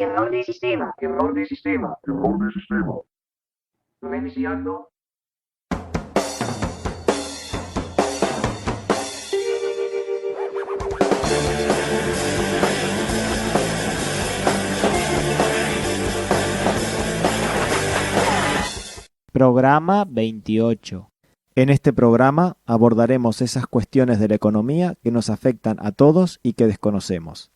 Error de sistema. Error de sistema. Error de sistema. Reiniciando. Programa 28. En este programa abordaremos esas cuestiones de la economía que nos afectan a todos y que desconocemos.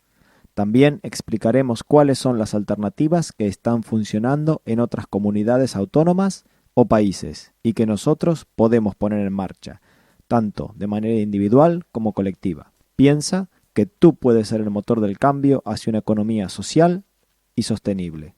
También explicaremos cuáles son las alternativas que están funcionando en otras comunidades autónomas o países y que nosotros podemos poner en marcha, tanto de manera individual como colectiva. Piensa que tú puedes ser el motor del cambio hacia una economía social y sostenible.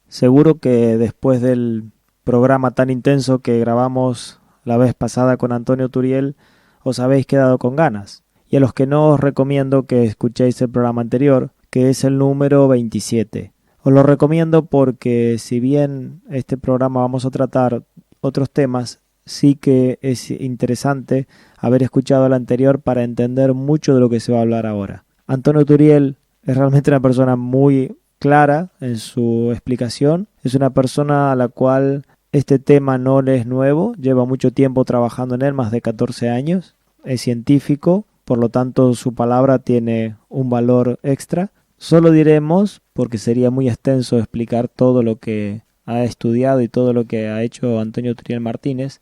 Seguro que después del programa tan intenso que grabamos la vez pasada con Antonio Turiel, os habéis quedado con ganas. Y a los que no, os recomiendo que escuchéis el programa anterior, que es el número 27. Os lo recomiendo porque si bien este programa vamos a tratar otros temas, sí que es interesante haber escuchado el anterior para entender mucho de lo que se va a hablar ahora. Antonio Turiel es realmente una persona muy clara en su explicación. Es una persona a la cual este tema no le es nuevo, lleva mucho tiempo trabajando en él, más de 14 años, es científico, por lo tanto su palabra tiene un valor extra. Solo diremos, porque sería muy extenso explicar todo lo que ha estudiado y todo lo que ha hecho Antonio Turiel Martínez,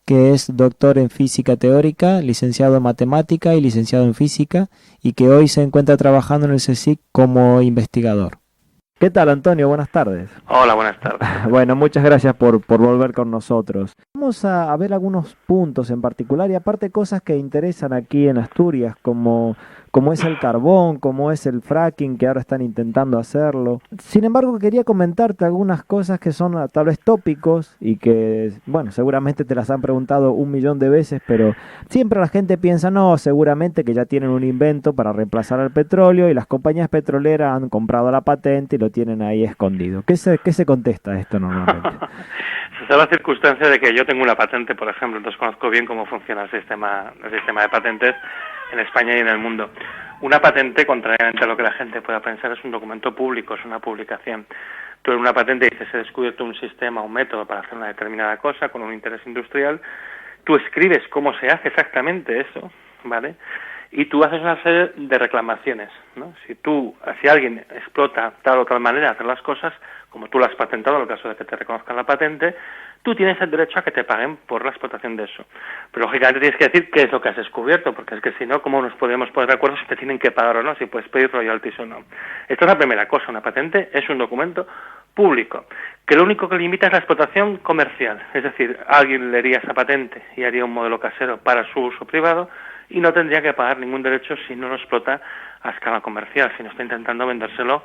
que es doctor en física teórica, licenciado en matemática y licenciado en física, y que hoy se encuentra trabajando en el CSIC como investigador. ¿Qué tal, Antonio? Buenas tardes. Hola, buenas tardes. Bueno, muchas gracias por volver con nosotros. Vamos a ver algunos puntos en particular y aparte cosas que interesan aquí en Asturias, como es el carbón, como es el fracking, que ahora están intentando hacerlo. Sin embargo, quería comentarte algunas cosas que son tal vez tópicos y que, bueno, seguramente te las han preguntado 1.000.000 de veces, pero siempre la gente piensa, no, seguramente que ya tienen un invento para reemplazar al petróleo y las compañías petroleras han comprado la patente y lo tienen ahí escondido. ¿Qué se contesta a esto normalmente? Se da la circunstancia de que yo tengo una patente, por ejemplo, entonces conozco bien cómo funciona el sistema de patentes en España y en el mundo. Una patente, contrariamente a lo que la gente pueda pensar, es un documento público, es una publicación. Tú en una patente dices, he descubierto un sistema, un método para hacer una determinada cosa con un interés industrial. Tú escribes cómo se hace exactamente eso, ¿vale? Y tú haces una serie de reclamaciones, ¿no? Si alguien explota tal o tal manera de hacer las cosas, como tú lo has patentado, en el caso de que te reconozcan la patente, tú tienes el derecho a que te paguen por la explotación de eso. Pero lógicamente tienes que decir qué es lo que has descubierto, porque es que si no, ¿cómo nos podemos poner de acuerdo si te tienen que pagar o no, si puedes pedir royalties o no? Esta es la primera cosa, una patente es un documento público, que lo único que limita es la explotación comercial, es decir, alguien leería esa patente y haría un modelo casero para su uso privado y no tendría que pagar ningún derecho si no lo explota a escala comercial, si no está intentando vendérselo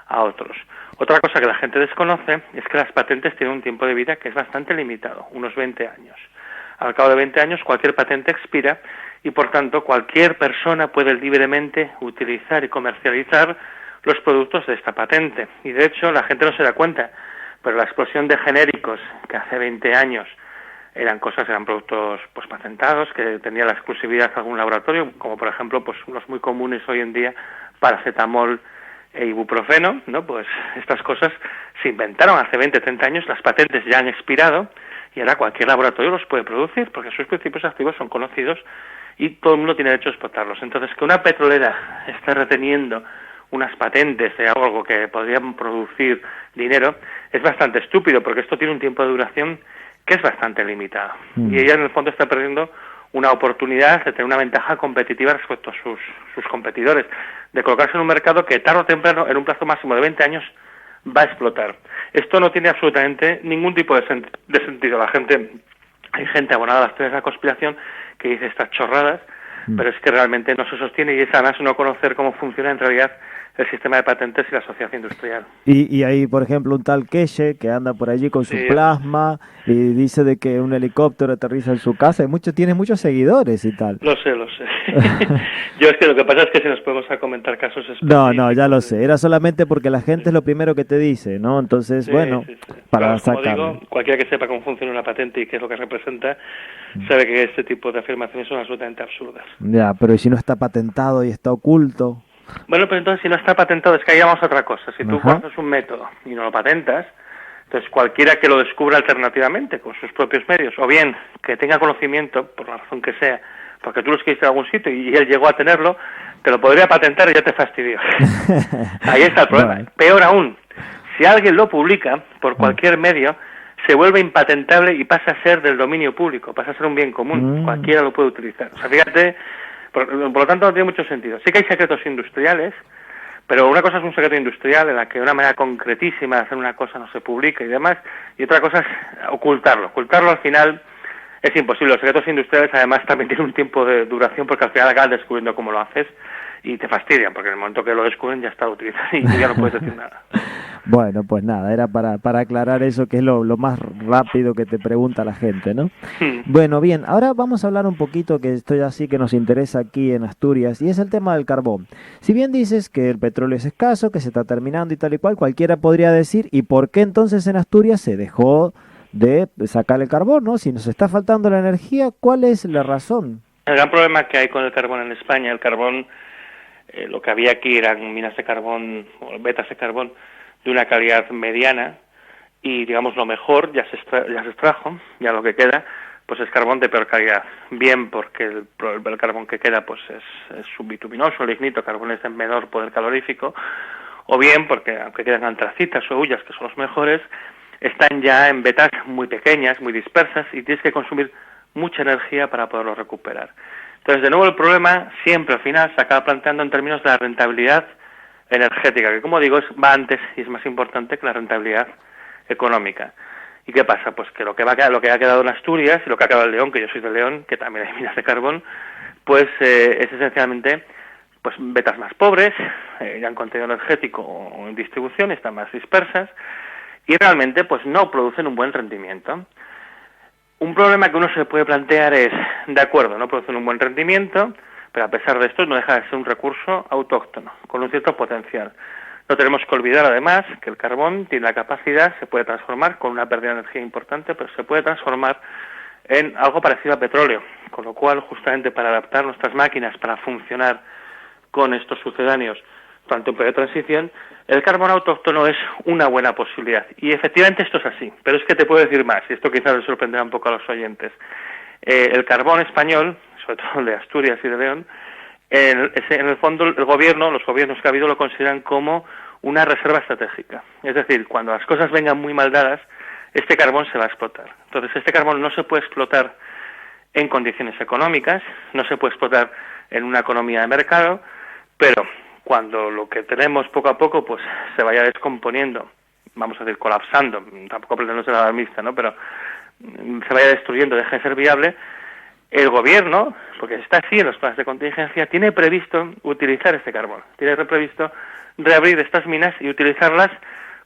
a otros. Otra cosa que la gente desconoce es que las patentes tienen un tiempo de vida que es bastante limitado, unos 20 años. Al cabo de 20 años cualquier patente expira y por tanto cualquier persona puede libremente utilizar y comercializar los productos de esta patente. Y de hecho la gente no se da cuenta, pero la explosión de genéricos que hace 20 años eran productos pues patentados, que tenía la exclusividad de algún laboratorio, como por ejemplo pues los muy comunes hoy en día, paracetamol e ibuprofeno, ¿no? Pues estas cosas se inventaron hace 20, 30 años, las patentes ya han expirado y ahora cualquier laboratorio los puede producir porque sus principios activos son conocidos y todo el mundo tiene derecho a explotarlos. Entonces, que una petrolera esté reteniendo unas patentes de algo que podrían producir dinero es bastante estúpido porque esto tiene un tiempo de duración que es bastante limitado. Y ella en el fondo está perdiendo una oportunidad de tener una ventaja competitiva respecto a sus competidores, de colocarse en un mercado que tarde o temprano, en un plazo máximo de 20 años, va a explotar. Esto no tiene absolutamente ningún tipo de sentido. Hay gente abonada a las teorías de la conspiración que dice estas chorradas, pero es que realmente no se sostiene y es además no conocer cómo funciona en realidad el sistema de patentes y la sociedad industrial. Y hay, por ejemplo, un tal Keshe que anda por allí con su plasma y dice de que un helicóptero aterriza en su casa y tiene muchos seguidores y tal. Lo sé. Yo es que lo que pasa es que si nos podemos a comentar casos específicos... No, ya lo sé. Era solamente porque la gente es lo primero que te dice, ¿no? Entonces, bueno, para sacarlo. Como digo, cualquiera que sepa cómo funciona una patente y qué es lo que representa, sabe que este tipo de afirmaciones son absolutamente absurdas. Ya, pero ¿y si no está patentado y está oculto? Bueno, pero entonces si no está patentado, es que ahí vamos a otra cosa. Si tú Ajá. conoces un método y no lo patentas, entonces cualquiera que lo descubra alternativamente con sus propios medios, o bien que tenga conocimiento, por la razón que sea, porque tú lo escribiste en algún sitio y él llegó a tenerlo, te lo podría patentar y ya te fastidió. Ahí está el problema. Vale. Peor aún, si alguien lo publica por cualquier medio, se vuelve impatentable y pasa a ser del dominio público, pasa a ser un bien común. Cualquiera lo puede utilizar. O sea, fíjate, por lo tanto no tiene mucho sentido. Sí que hay secretos industriales, pero una cosa es un secreto industrial en la que de una manera concretísima de hacer una cosa no se publica y demás, y otra cosa es ocultarlo. Ocultarlo al final es imposible. Los secretos industriales además también tienen un tiempo de duración porque al final acabas descubriendo cómo lo haces y te fastidian, porque en el momento que lo descubren ya está utilizado y tú ya no puedes decir nada. Bueno, pues nada, era para aclarar eso, que es lo más rápido que te pregunta la gente, ¿no? Bueno, bien, ahora vamos a hablar un poquito, que esto ya sí que nos interesa aquí en Asturias, y es el tema del carbón. Si bien dices que el petróleo es escaso, que se está terminando y tal y cual, cualquiera podría decir, ¿y por qué entonces en Asturias se dejó de sacar el carbón, ¿no? Si nos está faltando la energía, ¿cuál es la razón? El gran problema que hay con el carbón en España, el carbón, lo que había aquí eran minas de carbón, o vetas de carbón, de una calidad mediana, y digamos lo mejor ya se extrajo, ya lo que queda pues es carbón de peor calidad, bien porque el carbón que queda pues es subbituminoso, lignito, carbones de menor poder calorífico, o bien porque aunque quedan antracitas o hullas, que son los mejores, están ya en vetas muy pequeñas, muy dispersas, y tienes que consumir mucha energía para poderlo recuperar. Entonces, de nuevo, el problema siempre al final se acaba planteando en términos de la rentabilidad energética, que como digo va antes y es más importante que la rentabilidad económica. ¿Y qué pasa? Pues que lo que ha quedado en Asturias y lo que ha quedado en León, que yo soy de León, que también hay minas de carbón, pues es esencialmente pues vetas más pobres, ya en contenido energético o en distribución, están más dispersas y realmente pues no producen un buen rendimiento. Un problema que uno se puede plantear es, de acuerdo, no producen un buen rendimiento, pero a pesar de esto no deja de ser un recurso autóctono, con un cierto potencial. No tenemos que olvidar además que el carbón tiene la capacidad, se puede transformar con una pérdida de energía importante, pero se puede transformar en algo parecido a petróleo, con lo cual justamente para adaptar nuestras máquinas para funcionar con estos sucedáneos durante un periodo de transición, el carbón autóctono es una buena posibilidad. Y efectivamente esto es así, pero es que te puedo decir más, y esto quizás les sorprenderá un poco a los oyentes. El carbón español, sobre todo el de Asturias y de León, en el fondo los gobiernos que ha habido lo consideran como una reserva estratégica. Es decir, cuando las cosas vengan muy mal dadas, este carbón se va a explotar. Entonces, este carbón no se puede explotar en condiciones económicas, no se puede explotar en una economía de mercado, pero cuando lo que tenemos poco a poco pues se vaya descomponiendo, vamos a decir colapsando, tampoco pretendo ser alarmista, ¿no? Pero se vaya destruyendo, deje de ser viable, el gobierno, porque está así en los planes de contingencia, tiene previsto utilizar este carbón, tiene previsto reabrir estas minas y utilizarlas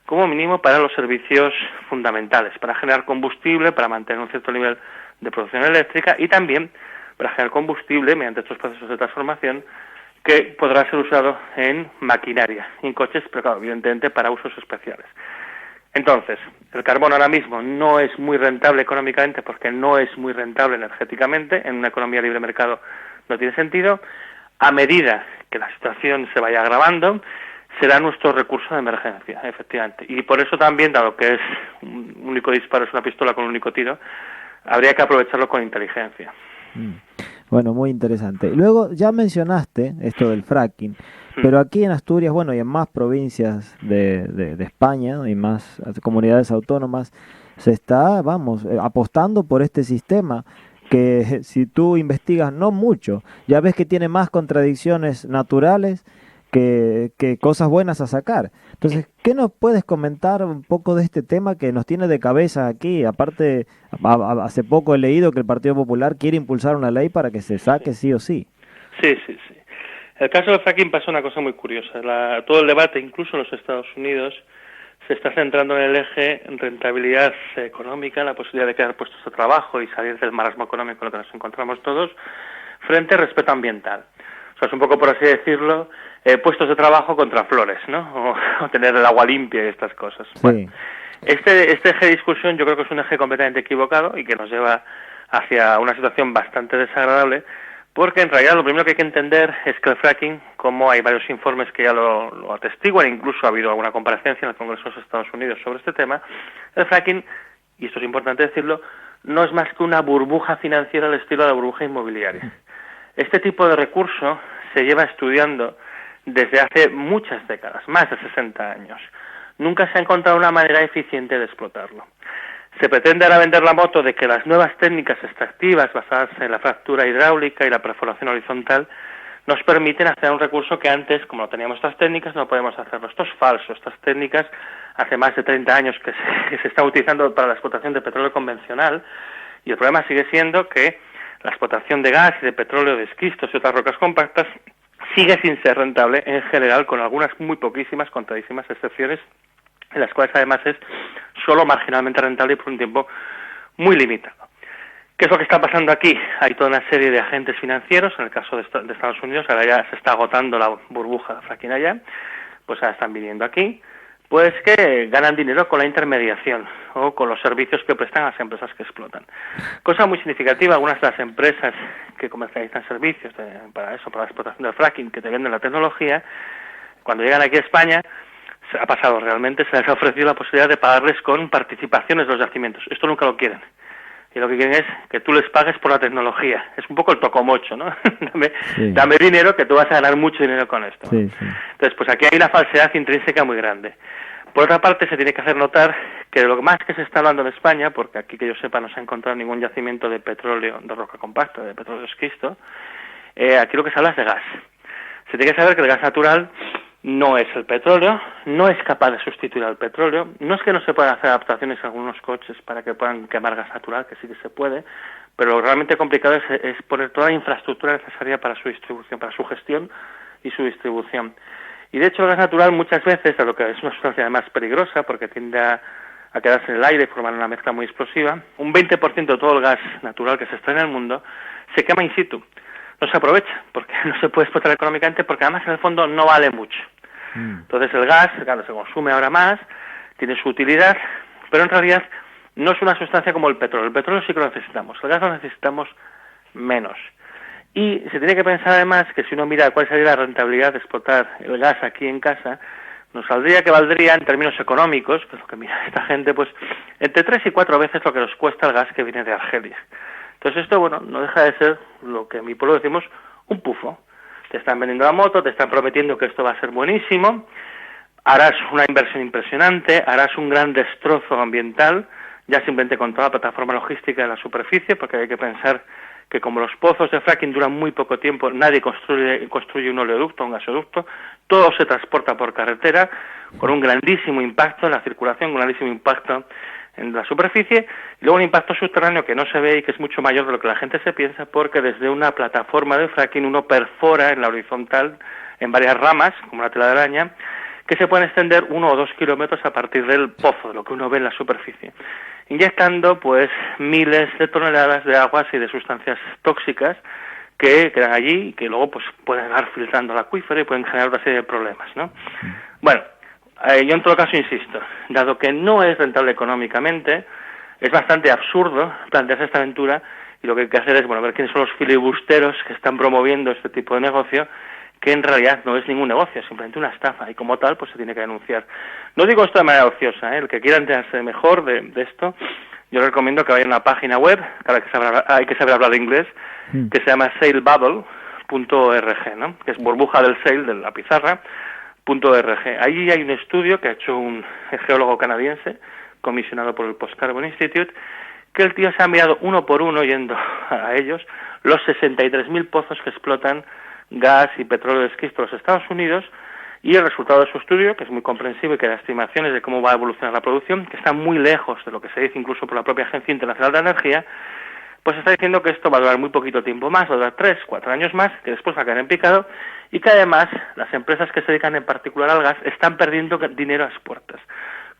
como mínimo para los servicios fundamentales, para generar combustible, para mantener un cierto nivel de producción eléctrica y también para generar combustible mediante estos procesos de transformación que podrá ser usado en maquinaria y en coches, pero claro, evidentemente para usos especiales. Entonces, el carbón ahora mismo no es muy rentable económicamente porque no es muy rentable energéticamente, en una economía libre de mercado no tiene sentido. A medida que la situación se vaya agravando, será nuestro recurso de emergencia, efectivamente. Y por eso también, dado que es un único disparo, es una pistola con un único tiro, habría que aprovecharlo con inteligencia. Bueno, muy interesante. Luego ya mencionaste esto del fracking, pero aquí en Asturias, bueno, y en más provincias de España y más comunidades autónomas, se está, apostando por este sistema que si tú investigas no mucho, ya ves que tiene más contradicciones naturales que cosas buenas a sacar. Entonces, ¿qué nos puedes comentar un poco de este tema que nos tiene de cabeza aquí? Aparte, hace poco he leído que el Partido Popular quiere impulsar una ley para que se saque sí o sí. Sí. El caso del fracking pasa una cosa muy curiosa. Todo el debate, incluso en los Estados Unidos, se está centrando en el eje rentabilidad económica, la posibilidad de crear puestos de trabajo y salir del marasmo económico en el que nos encontramos todos, frente al respeto ambiental. O sea, es un poco, por así decirlo, puestos de trabajo contra flores, ¿no? O tener el agua limpia y estas cosas. Sí. Bueno, este eje de discusión yo creo que es un eje completamente equivocado y que nos lleva hacia una situación bastante desagradable, Porque en realidad lo primero que hay que entender es que el fracking, como hay varios informes que ya lo atestiguan, incluso ha habido alguna comparecencia en el Congreso de los Estados Unidos sobre este tema, el fracking, y esto es importante decirlo, no es más que una burbuja financiera al estilo de la burbuja inmobiliaria. Este tipo de recurso se lleva estudiando desde hace muchas décadas, más de 60 años. Nunca se ha encontrado una manera eficiente de explotarlo. Se pretende ahora vender la moto de que las nuevas técnicas extractivas basadas en la fractura hidráulica y la perforación horizontal nos permiten hacer un recurso que antes, como no teníamos estas técnicas, no podemos hacerlo. Esto es falso. Estas técnicas, hace más de 30 años que se están utilizando para la explotación de petróleo convencional, y el problema sigue siendo que la explotación de gas y de petróleo, de esquistos y otras rocas compactas sigue sin ser rentable en general, con algunas muy poquísimas, contadísimas excepciones, en las cuales además es solo marginalmente rentable y por un tiempo muy limitado. ¿Qué es lo que está pasando aquí? Hay toda una serie de agentes financieros, en el caso de Estados Unidos, ahora ya se está agotando la burbuja de fracking allá, pues ahora están viniendo aquí, pues que ganan dinero con la intermediación o con los servicios que prestan a las empresas que explotan. Cosa muy significativa, algunas de las empresas que comercializan servicios para la explotación del fracking, que te venden la tecnología, cuando llegan aquí a España, ha pasado realmente, se les ha ofrecido la posibilidad de pagarles con participaciones de los yacimientos. Esto nunca lo quieren. Y lo que quieren es que tú les pagues por la tecnología. Es un poco el tocomocho, ¿no? dame dinero, que tú vas a ganar mucho dinero con esto. Sí. Entonces, pues aquí hay una falsedad intrínseca muy grande. Por otra parte, se tiene que hacer notar que lo más que se está hablando en España, porque aquí que yo sepa no se ha encontrado ningún yacimiento de petróleo, de roca compacta, de petróleo esquisto, aquí lo que se habla es de gas. Se tiene que saber que el gas natural no es el petróleo, no es capaz de sustituir al petróleo, no es que no se puedan hacer adaptaciones a algunos coches para que puedan quemar gas natural, que sí que se puede, pero lo realmente complicado es poner toda la infraestructura necesaria para su distribución, para su gestión y su distribución. Y de hecho el gas natural muchas veces, a lo que es una sustancia además peligrosa porque tiende a quedarse en el aire y formar una mezcla muy explosiva, un 20% de todo el gas natural que se extrae en el mundo se quema in situ. No se aprovecha, porque no se puede explotar económicamente, porque además en el fondo no vale mucho. Entonces el gas, claro, se consume ahora más, tiene su utilidad, pero en realidad no es una sustancia como el petróleo. El petróleo sí que lo necesitamos, el gas lo necesitamos menos. Y se tiene que pensar además que si uno mira cuál sería la rentabilidad de explotar el gas aquí en casa, nos saldría que valdría en términos económicos, pues lo que mira esta gente, pues entre 3 y 4 veces lo que nos cuesta el gas que viene de Argelia. Entonces esto, bueno, no deja de ser lo que en mi pueblo decimos un pufo. Te están vendiendo la moto, te están prometiendo que esto va a ser buenísimo, harás una inversión impresionante, harás un gran destrozo ambiental, ya simplemente con toda la plataforma logística de la superficie, porque hay que pensar que como los pozos de fracking duran muy poco tiempo, nadie construye un oleoducto, un gasoducto, todo se transporta por carretera, con un grandísimo impacto en la circulación, un grandísimo impacto en la superficie, y luego un impacto subterráneo que no se ve y que es mucho mayor de lo que la gente se piensa, porque desde una plataforma de fracking uno perfora en la horizontal en varias ramas, como la tela de araña, que se pueden extender 1 o 2 kilómetros a partir del pozo, de lo que uno ve en la superficie, inyectando pues miles de toneladas de aguas y de sustancias tóxicas que quedan allí y que luego pues pueden estar filtrando el acuífero y pueden generar otra serie de problemas, ¿no? Bueno, yo en todo caso insisto, dado que no es rentable económicamente, es bastante absurdo plantearse esta aventura, y lo que hay que hacer es, bueno, ver quiénes son los filibusteros que están promoviendo este tipo de negocio, que en realidad no es ningún negocio, es simplemente una estafa, y como tal pues se tiene que denunciar. No digo esto de manera ociosa, el que quiera enterarse mejor de esto, yo le recomiendo que vaya a una página web, claro que hay que saber hablar inglés, que se llama sailbubble.org, ¿no? Que es burbuja del sail, de la pizarra, .org. Allí hay un estudio que ha hecho un geólogo canadiense, comisionado por el Post-Carbon Institute, que el tío se ha mirado uno por uno, yendo a ellos, los 63.000 pozos que explotan gas y petróleo de esquisto en los Estados Unidos, y el resultado de su estudio, que es muy comprensible, que da estimaciones de cómo va a evolucionar la producción, que está muy lejos de lo que se dice incluso por la propia Agencia Internacional de Energía, pues está diciendo que esto va a durar muy poquito tiempo más, va a durar 3, 4 años más, que después va a caer en picado, y que además las empresas que se dedican en particular al gas están perdiendo dinero a las puertas.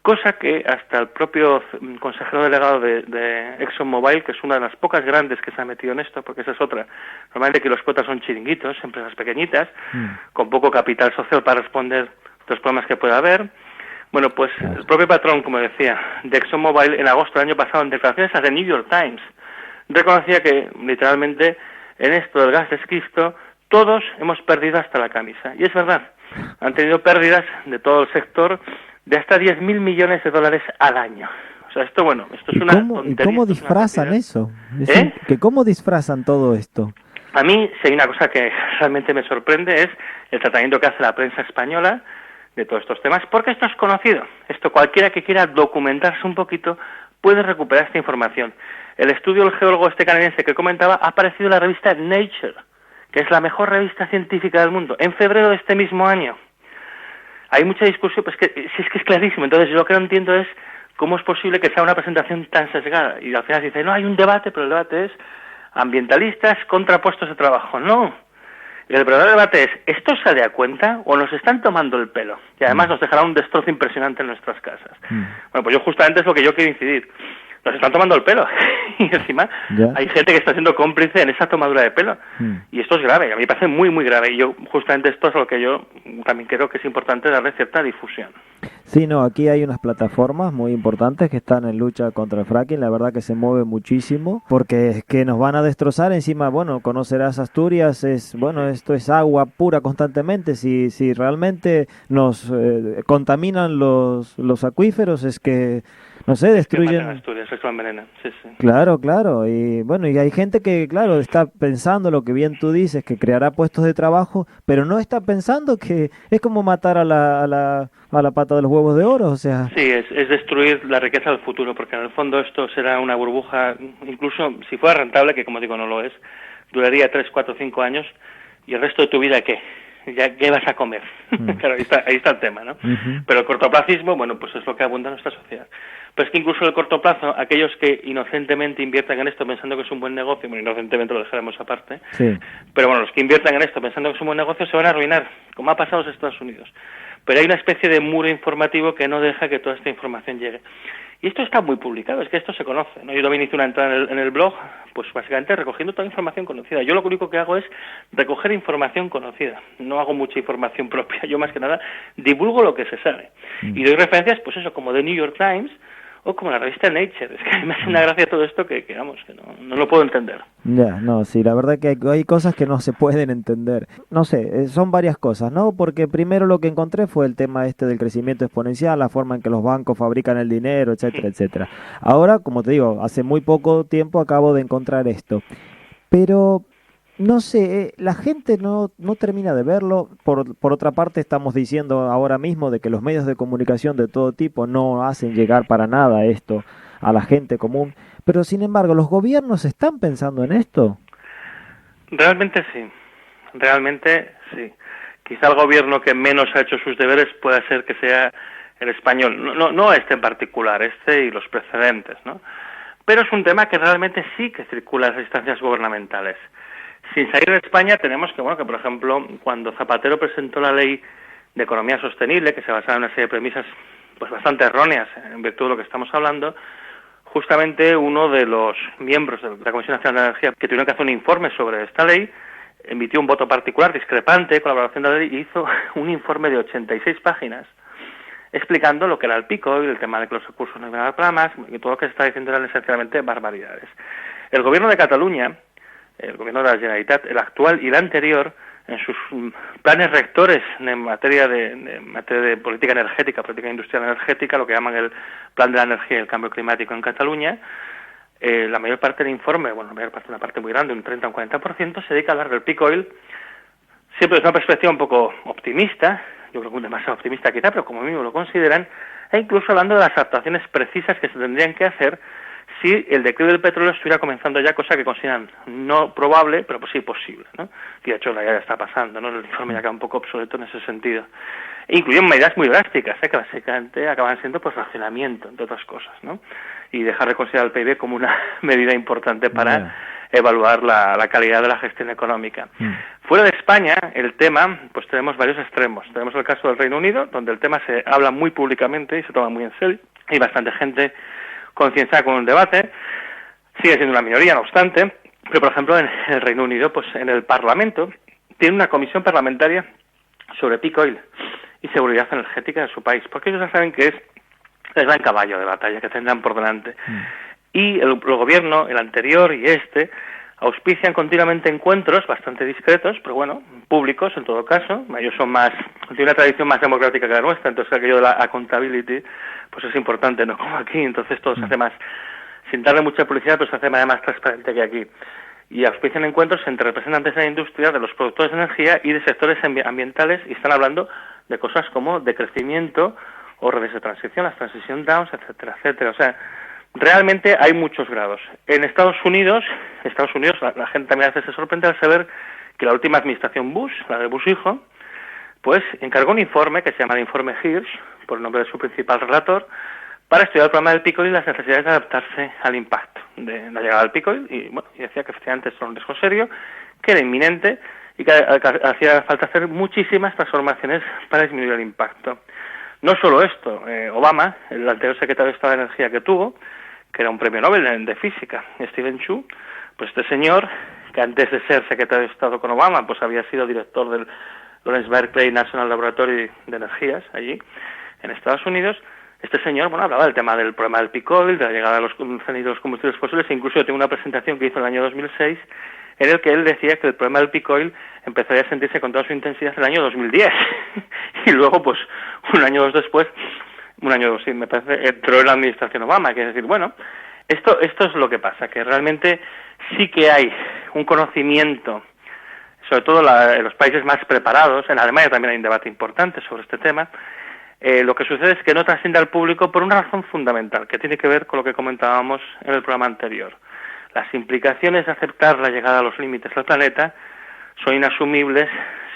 Cosa que hasta el propio consejero delegado de ExxonMobil, que es una de las pocas grandes que se ha metido en esto, porque esa es otra, normalmente que los cuotas son chiringuitos, empresas pequeñitas, con poco capital social para responder los problemas que pueda haber. Bueno, pues el propio patrón, como decía, de ExxonMobil en agosto del año pasado, en declaraciones a The New York Times, reconocía que literalmente en esto del gas de esquisto, todos hemos perdido hasta la camisa. Y es verdad, han tenido pérdidas de todo el sector de hasta 10.000 millones de dólares al año. O sea, esto es una tontería. ¿Y cómo disfrazan eso? Que ¿cómo disfrazan todo esto? A mí, si hay una cosa que realmente me sorprende, es el tratamiento que hace la prensa española de todos estos temas, porque esto es conocido. Esto cualquiera que quiera documentarse un poquito puede recuperar esta información. El estudio del geólogo canadiense que comentaba ha aparecido en la revista Nature, que es la mejor revista científica del mundo, en febrero de este mismo año. Hay mucha discusión, pues si es que es clarísimo. Entonces, yo lo que no entiendo es cómo es posible que sea una presentación tan sesgada. Y al final se dice, no, hay un debate, pero el debate es ambientalistas contra puestos de trabajo. No. El verdadero debate es, ¿esto se da cuenta o nos están tomando el pelo? Y además nos dejará un destrozo impresionante en nuestras casas. Bueno, pues yo justamente es lo que yo quiero incidir. Nos están tomando el pelo. Y encima hay gente que está siendo cómplice en esa tomadura de pelo. Y esto es grave. A mí me parece muy, muy grave. Y yo justamente esto es lo que yo también creo que es importante darle cierta difusión. Sí, no, aquí hay unas plataformas muy importantes que están en lucha contra el fracking. La verdad que se mueve muchísimo porque es que nos van a destrozar. Encima, bueno, conocerás Asturias, esto es agua pura constantemente. Si realmente nos contaminan los acuíferos, es que no sé, destruyen. Asturias, es lo envenenan. Sí. Claro. Y bueno, y hay gente que, claro, está pensando lo que bien tú dices, que creará puestos de trabajo, pero no está pensando que es como matar a la pata de los huevos de oro, o sea. Sí, es destruir la riqueza del futuro, porque en el fondo esto será una burbuja, incluso si fuera rentable, que como digo no lo es, duraría 3, 4, 5 años, y el resto de tu vida, ¿qué? ¿Qué vas a comer? Claro, ahí está el tema, ¿no? Pero el cortoplacismo, bueno, pues es lo que abunda en nuestra sociedad. Pero es que incluso en el corto plazo, aquellos que inocentemente inviertan en esto pensando que es un buen negocio, bueno, inocentemente lo dejaremos aparte, pero bueno, los que inviertan en esto pensando que es un buen negocio se van a arruinar, como ha pasado en Estados Unidos. Pero hay una especie de muro informativo que no deja que toda esta información llegue. Y esto está muy publicado, es que esto se conoce, ¿no? Yo también hice una entrada en el blog, pues básicamente recogiendo toda información conocida. Yo lo único que hago es recoger información conocida, no hago mucha información propia, yo más que nada divulgo lo que se sabe. Y doy referencias, pues eso, como The New York Times o como la revista Nature. Es que me hace una gracia todo esto que no lo puedo entender. Ya, no, sí, la verdad que hay cosas que no se pueden entender. No sé, son varias cosas, ¿no? Porque primero lo que encontré fue el tema del crecimiento exponencial, la forma en que los bancos fabrican el dinero, etcétera, etcétera. Ahora, como te digo, hace muy poco tiempo acabo de encontrar esto. Pero no sé, la gente no termina de verlo. Por otra parte, estamos diciendo ahora mismo de que los medios de comunicación de todo tipo no hacen llegar para nada esto a la gente común. Pero, sin embargo, ¿los gobiernos están pensando en esto? Realmente sí. Quizá el gobierno que menos ha hecho sus deberes pueda ser que sea el español. No este en particular, este y los precedentes, ¿no? Pero es un tema que realmente sí que circula en las instancias gubernamentales. Sin salir de España tenemos que por ejemplo, cuando Zapatero presentó la ley de economía sostenible, que se basaba en una serie de premisas pues bastante erróneas en virtud de lo que estamos hablando, justamente uno de los miembros de la Comisión Nacional de Energía que tuvieron que hacer un informe sobre esta ley emitió un voto particular discrepante con la valoración de la ley y hizo un informe de 86 páginas explicando lo que era el peak oil, el tema de que los recursos no iban a dar para más, y todo lo que se está diciendo eran esencialmente barbaridades. El gobierno de Cataluña, el gobierno de la Generalitat, el actual y el anterior, en sus planes rectores en materia de política energética, política industrial energética, lo que llaman el Plan de la Energía y el Cambio Climático en Cataluña, la mayor parte del informe, una parte muy grande, un 30 o un 40%, se dedica a hablar del peak oil, siempre desde una perspectiva un poco optimista, yo creo que demasiado optimista quizá, pero como mismo lo consideran, e incluso hablando de las adaptaciones precisas que se tendrían que hacer si el declive del petróleo estuviera comenzando ya, cosa que consideran no probable, pero pues sí posible, ¿no? Y de hecho ya está pasando, ¿no? El informe ya queda un poco obsoleto en ese sentido. E incluyen medidas muy drásticas, que básicamente acaban siendo pues racionamiento, entre otras cosas, ¿no? Y dejar de considerar el PIB como una medida importante para evaluar la calidad de la gestión económica. Fuera de España, el tema, pues tenemos varios extremos. Tenemos el caso del Reino Unido, donde el tema se habla muy públicamente y se toma muy en serio. Hay bastante gente concienciada con el debate, sigue siendo una minoría, no obstante, pero por ejemplo en el Reino Unido, pues en el Parlamento, tiene una comisión parlamentaria sobre peak oil y seguridad energética de su país, porque ellos ya saben que es el gran caballo de batalla que tendrán por delante. Y el gobierno, el anterior y este, auspician continuamente encuentros bastante discretos, pero bueno, públicos en todo caso. Ellos son más, tienen una tradición más democrática que la nuestra, entonces aquello de la accountability pues es importante, no como aquí, entonces todo se hace más, sin darle mucha publicidad, pues se hace de manera más transparente que aquí. Y auspician encuentros entre representantes de la industria, de los productores de energía y de sectores ambientales, y están hablando de cosas como de crecimiento o redes de transición, las transition downs, etcétera, etcétera. O sea, realmente hay muchos grados. En Estados Unidos, la gente también a veces se sorprende al saber que la última administración Bush, la de Bush hijo, pues encargó un informe que se llama el informe Hirsch, por el nombre de su principal relator, para estudiar el problema del peak oil y las necesidades de adaptarse al impacto de la llegada del peak oil, y bueno, y decía que efectivamente esto era un riesgo serio, que era inminente y que hacía falta hacer muchísimas transformaciones para disminuir el impacto. No solo esto, Obama, el anterior secretario de Estado de Energía que tuvo, que era un premio Nobel de física, Steven Chu, pues este señor, que antes de ser secretario de Estado con Obama, pues había sido director del Lawrence Berkeley National Laboratory de Energías, allí, en Estados Unidos. Este señor, bueno, hablaba del tema del problema del peak oil, de la llegada de los combustibles fósiles, e incluso tengo una presentación que hizo en el año 2006, en el que él decía que el problema del peak oil empezaría a sentirse con toda su intensidad en el año 2010. Y luego, pues, un año o dos después, me parece, entró en la administración Obama, que es decir, bueno, esto es lo que pasa, que realmente sí que hay un conocimiento, sobre todo en los países más preparados. En Alemania también hay un debate importante sobre este tema. Lo que sucede es que no trasciende al público por una razón fundamental, que tiene que ver con lo que comentábamos en el programa anterior. Las implicaciones de aceptar la llegada a los límites del planeta son inasumibles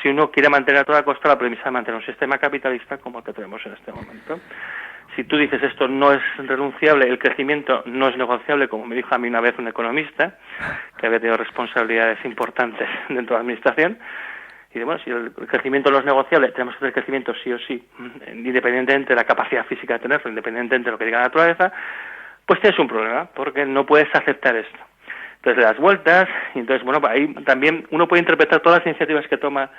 si uno quiere mantener a toda costa la premisa de mantener un sistema capitalista como el que tenemos en este momento. Si tú dices esto no es renunciable, el crecimiento no es negociable, como me dijo a mí una vez un economista, que había tenido responsabilidades importantes dentro de la administración, y bueno, si el crecimiento no es negociable, tenemos que tener crecimiento sí o sí, independientemente de la capacidad física de tenerlo, independientemente de lo que diga la naturaleza, pues tienes un problema, porque no puedes aceptar esto. Entonces le das vueltas, y entonces, bueno, ahí también uno puede interpretar todas las iniciativas que toma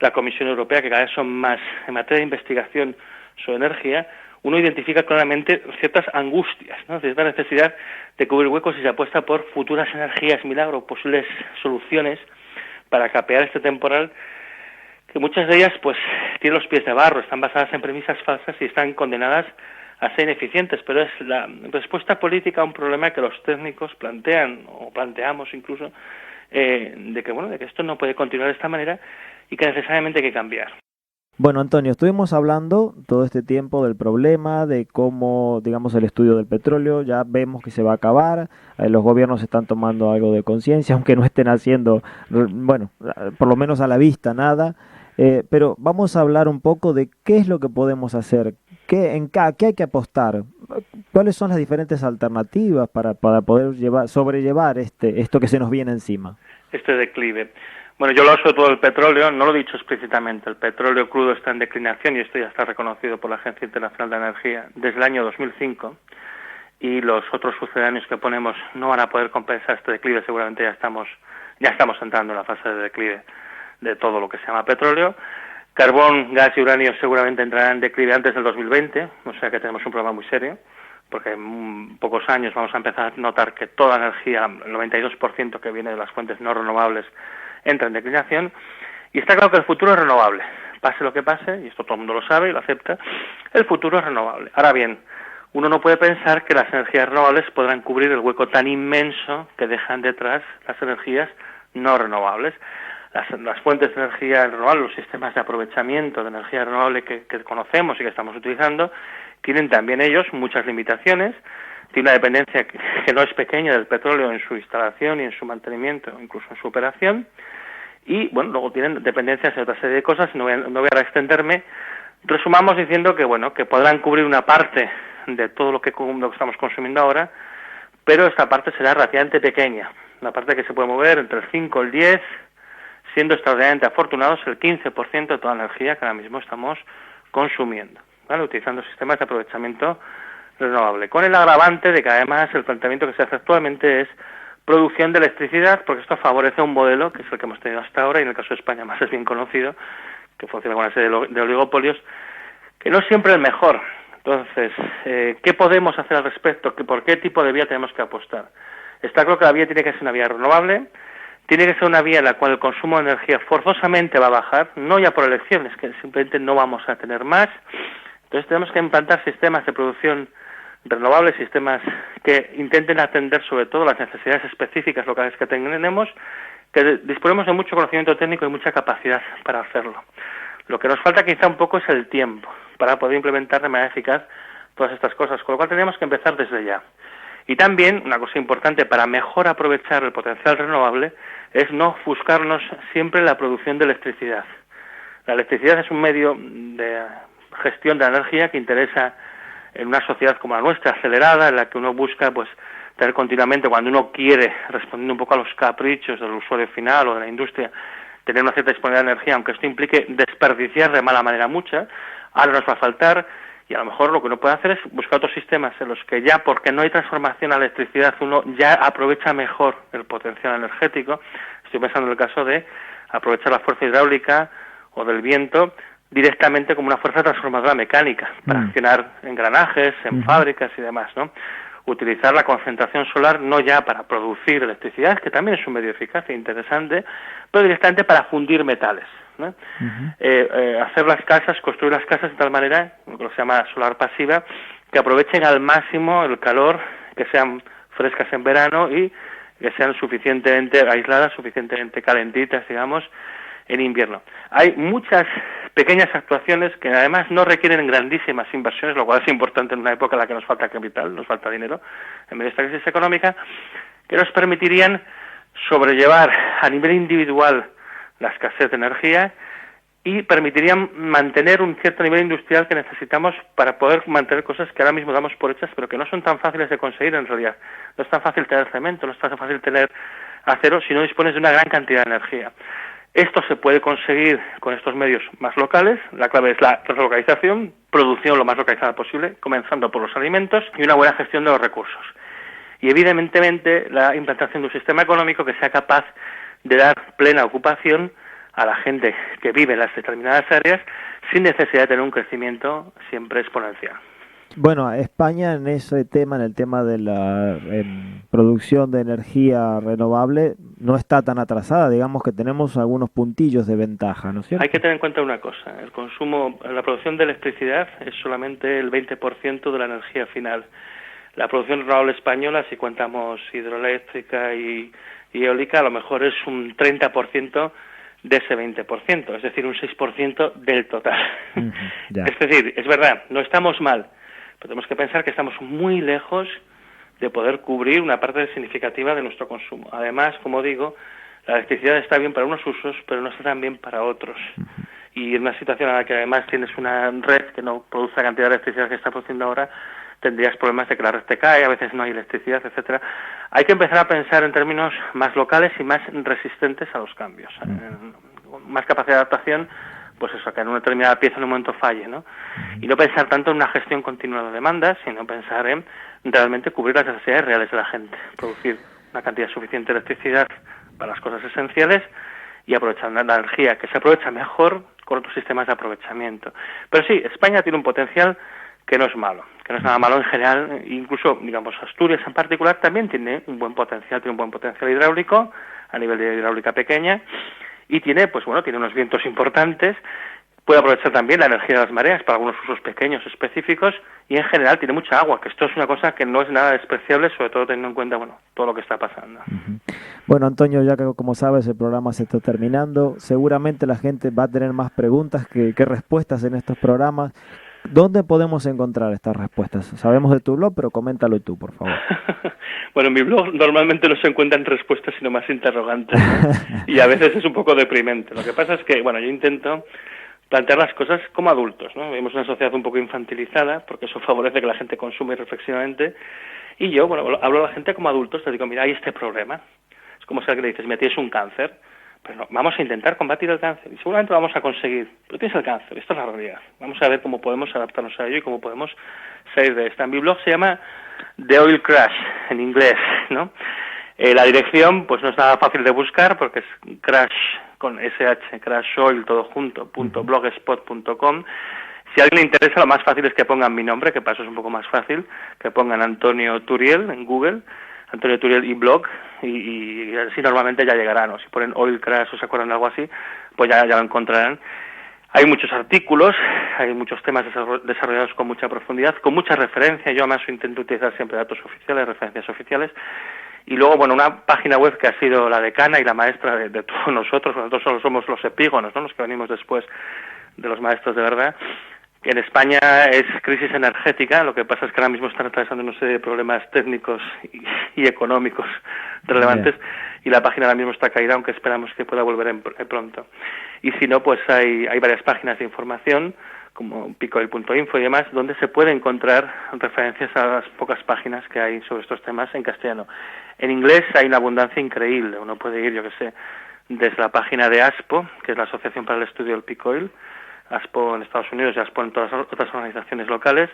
la Comisión Europea, que cada vez son más en materia de investigación sobre energía. Uno identifica claramente ciertas angustias, ¿no? Cierta necesidad de cubrir huecos y se apuesta por futuras energías milagro, posibles soluciones para capear este temporal, que muchas de ellas pues tienen los pies de barro, están basadas en premisas falsas y están condenadas a ser ineficientes, pero es la respuesta política a un problema que los técnicos plantean, o planteamos incluso, de que esto no puede continuar de esta manera y que necesariamente hay que cambiar. Bueno, Antonio, estuvimos hablando todo este tiempo del problema, de cómo, digamos, el estudio del petróleo, ya vemos que se va a acabar, los gobiernos están tomando algo de conciencia, aunque no estén haciendo, bueno, por lo menos a la vista nada, pero vamos a hablar un poco de qué es lo que podemos hacer, qué hay que apostar, cuáles son las diferentes alternativas para poder sobrellevar esto que se nos viene encima. Este declive. Bueno, yo lo uso todo el petróleo, no lo he dicho explícitamente, el petróleo crudo está en declinación y esto ya está reconocido por la Agencia Internacional de Energía desde el año 2005 y los otros sucedáneos que ponemos no van a poder compensar este declive, seguramente ya estamos entrando en la fase de declive de todo lo que se llama petróleo. Carbón, gas y uranio seguramente entrarán en declive antes del 2020, o sea que tenemos un problema muy serio, porque en pocos años vamos a empezar a notar que toda energía, el 92% que viene de las fuentes no renovables, entra en declinación, y está claro que el futuro es renovable. Pase lo que pase, y esto todo el mundo lo sabe y lo acepta, el futuro es renovable. Ahora bien, uno no puede pensar que las energías renovables podrán cubrir el hueco tan inmenso que dejan detrás las energías no renovables. Las fuentes de energía renovable, los sistemas de aprovechamiento de energía renovable que conocemos y que estamos utilizando, tienen también ellos muchas limitaciones. Tiene una dependencia que no es pequeña del petróleo en su instalación y en su mantenimiento, incluso en su operación. Y, bueno, luego tienen dependencias de otra serie de cosas, no voy a extenderme. Resumamos diciendo que, bueno, que podrán cubrir una parte de todo lo que estamos consumiendo ahora, pero esta parte será relativamente pequeña. Una parte que se puede mover entre el 5 y el 10, siendo extraordinariamente afortunados el 15% de toda la energía que ahora mismo estamos consumiendo, ¿vale? Utilizando sistemas de aprovechamiento renovable, con el agravante de que además el planteamiento que se hace actualmente es producción de electricidad, porque esto favorece un modelo, que es el que hemos tenido hasta ahora, y en el caso de España más es bien conocido, que funciona con una serie de oligopolios, que no siempre es el mejor. Entonces, ¿qué podemos hacer al respecto? ¿Por qué tipo de vía tenemos que apostar? Está claro que la vía tiene que ser una vía renovable, tiene que ser una vía en la cual el consumo de energía forzosamente va a bajar, no ya por elecciones, que simplemente no vamos a tener más. Entonces tenemos que implantar sistemas de producción renovables, sistemas que intenten atender sobre todo las necesidades específicas locales que tenemos, que disponemos de mucho conocimiento técnico y mucha capacidad para hacerlo. Lo que nos falta quizá un poco es el tiempo para poder implementar de manera eficaz todas estas cosas, con lo cual tenemos que empezar desde ya. Y también, una cosa importante para mejor aprovechar el potencial renovable, es no ofuscarnos siempre en la producción de electricidad. La electricidad es un medio de gestión de la energía que interesa en una sociedad como la nuestra, acelerada, en la que uno busca pues tener continuamente, cuando uno quiere, respondiendo un poco a los caprichos del usuario final o de la industria, tener una cierta disponibilidad de energía, aunque esto implique desperdiciar de mala manera mucha. Ahora nos va a faltar, y a lo mejor lo que uno puede hacer es buscar otros sistemas en los que ya, porque no hay transformación a la electricidad, uno ya aprovecha mejor el potencial energético. Estoy pensando en el caso de aprovechar la fuerza hidráulica o del viento directamente como una fuerza transformadora mecánica para accionar engranajes, en fábricas y demás, ¿no? Utilizar la concentración solar no ya para producir electricidad, que también es un medio eficaz e interesante, pero directamente para fundir metales, ¿no? Hacer las casas, construir las casas de tal manera, lo que se llama solar pasiva, que aprovechen al máximo el calor, que sean frescas en verano y que sean suficientemente aisladas, suficientemente calentitas, digamos, en invierno. Hay muchas pequeñas actuaciones que además no requieren grandísimas inversiones, lo cual es importante en una época en la que nos falta capital, nos falta dinero, en medio de esta crisis económica, que nos permitirían sobrellevar a nivel individual la escasez de energía y permitirían mantener un cierto nivel industrial que necesitamos para poder mantener cosas que ahora mismo damos por hechas, pero que no son tan fáciles de conseguir en realidad. No es tan fácil tener cemento, no es tan fácil tener acero si no dispones de una gran cantidad de energía. Esto se puede conseguir con estos medios más locales. La clave es la relocalización, producción lo más localizada posible, comenzando por los alimentos y una buena gestión de los recursos. Y evidentemente la implantación de un sistema económico que sea capaz de dar plena ocupación a la gente que vive en las determinadas áreas sin necesidad de tener un crecimiento siempre exponencial. Bueno, España en ese tema, en el tema de la producción de energía renovable, no está tan atrasada. Digamos que tenemos algunos puntillos de ventaja, ¿no es cierto? Hay que tener en cuenta una cosa. El consumo, la producción de electricidad es solamente el 20% de la energía final. La producción renovable española, si contamos hidroeléctrica y eólica, a lo mejor es un 30% de ese 20%, es decir, un 6% del total. Es decir, es verdad, no estamos mal, pero tenemos que pensar que estamos muy lejos de poder cubrir una parte significativa de nuestro consumo. Además, como digo, la electricidad está bien para unos usos, pero no está tan bien para otros. Y en una situación en la que además tienes una red que no produce la cantidad de electricidad que está produciendo ahora, tendrías problemas de que la red te cae, a veces no hay electricidad, etcétera. Hay que empezar a pensar en términos más locales y más resistentes a los cambios. Más capacidad de adaptación, pues eso, que en una determinada pieza en un momento falle, ¿no? Y no pensar tanto en una gestión continua de demandas, sino pensar en realmente cubrir las necesidades reales de la gente, producir una cantidad suficiente de electricidad para las cosas esenciales y aprovechar la energía que se aprovecha mejor con otros sistemas de aprovechamiento. Pero sí, España tiene un potencial que no es malo, que no es nada malo en general, incluso, digamos, Asturias en particular también tiene un buen potencial hidráulico, a nivel de hidráulica pequeña, y tiene, pues bueno, tiene unos vientos importantes, puede aprovechar también la energía de las mareas para algunos usos pequeños específicos, y en general tiene mucha agua, que esto es una cosa que no es nada despreciable, sobre todo teniendo en cuenta, bueno, todo lo que está pasando. Bueno, Antonio, ya que como sabes el programa se está terminando, seguramente la gente va a tener más preguntas que respuestas en estos programas. ¿Dónde podemos encontrar estas respuestas? Sabemos de tu blog, pero coméntalo tú, por favor. Bueno, en mi blog normalmente no se encuentran respuestas, sino más interrogantes, ¿no? Y a veces es un poco deprimente. Lo que pasa es que, bueno, yo intento plantear las cosas como adultos, ¿no? Vivimos una sociedad un poco infantilizada, porque eso favorece que la gente consume irreflexivamente. Y yo, bueno, hablo a la gente como adultos, te digo, mira, hay este problema. Es como si alguien le dices, mira, tienes un cáncer. Pero no, vamos a intentar combatir el cáncer y seguramente lo vamos a conseguir. Pero tienes el cáncer, esta es la realidad. Vamos a ver cómo podemos adaptarnos a ello y cómo podemos salir de esta. En mi blog se llama The Oil Crash, en inglés, ¿no? La dirección, pues no es nada fácil de buscar porque es crash con SH, crash oil, todo junto, .blogspot.com. Si a alguien le interesa, lo más fácil es que pongan mi nombre, que para eso es un poco más fácil, que pongan Antonio Turiel en Google. Antonio Turiel y blog, y así normalmente ya llegarán, o si ponen Oil Crash o se acuerdan de algo así, pues ya lo encontrarán. Hay muchos artículos, hay muchos temas desarrollados con mucha profundidad, con mucha referencia. Yo además intento utilizar siempre datos oficiales, referencias oficiales. Y luego, bueno, una página web que ha sido la decana y la maestra de todos nosotros solo somos los epígonos, ¿no?, los que venimos después de los maestros de verdad. En España es crisis energética, lo que pasa es que ahora mismo están atravesando una serie de problemas técnicos y económicos relevantes, y la página ahora mismo está caída, aunque esperamos que pueda volver pronto. Y si no, pues hay varias páginas de información, como picoil.info y demás, donde se puede encontrar referencias a las pocas páginas que hay sobre estos temas en castellano. En inglés hay una abundancia increíble, uno puede ir, yo que sé, desde la página de ASPO, que es la Asociación para el Estudio del Peak Oil, ASPO en Estados Unidos y ASPO en todas las otras organizaciones locales.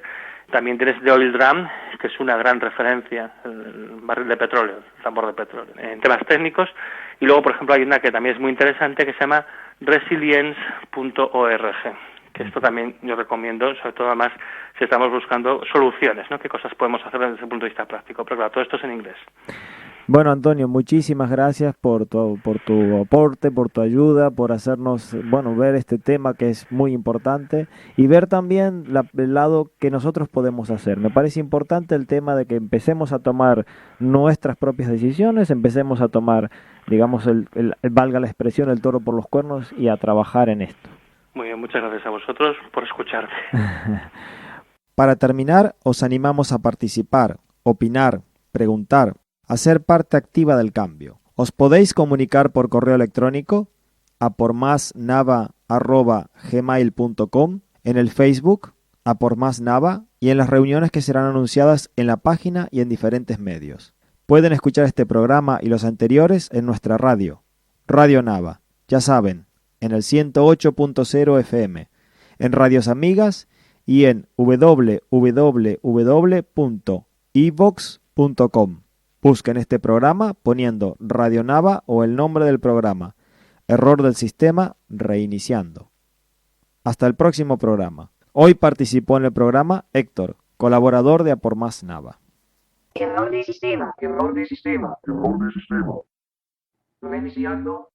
También tienes The Oil Drum, que es una gran referencia, el barril de petróleo, el tambor de petróleo, en temas técnicos. Y luego, por ejemplo, hay una que también es muy interesante, que se llama resilience.org, que esto también yo recomiendo, sobre todo además si estamos buscando soluciones, ¿no?, qué cosas podemos hacer desde ese punto de vista práctico. Pero claro, todo esto es en inglés. Bueno, Antonio, muchísimas gracias por tu aporte, por tu ayuda, por hacernos, ver este tema que es muy importante y ver también el lado que nosotros podemos hacer. Me parece importante el tema de que empecemos a tomar nuestras propias decisiones, empecemos a tomar, digamos, valga la expresión, el toro por los cuernos y a trabajar en esto. Muy bien, muchas gracias a vosotros por escucharme. Para terminar, os animamos a participar, opinar, preguntar, a ser parte activa del cambio. Os podéis comunicar por correo electrónico a pormasnava@gmail.com, en el Facebook a pormasnava y en las reuniones que serán anunciadas en la página y en diferentes medios. Pueden escuchar este programa y los anteriores en nuestra radio, Radio Nava, ya saben, en el 108.0 FM, en Radios Amigas y en www.evox.com. Busquen este programa poniendo Radio Nava o el nombre del programa. Error del sistema, reiniciando. Hasta el próximo programa. Hoy participó en el programa Héctor, colaborador de A por Más Nava. Error de sistema. Error de sistema. Error de sistema. Reiniciando.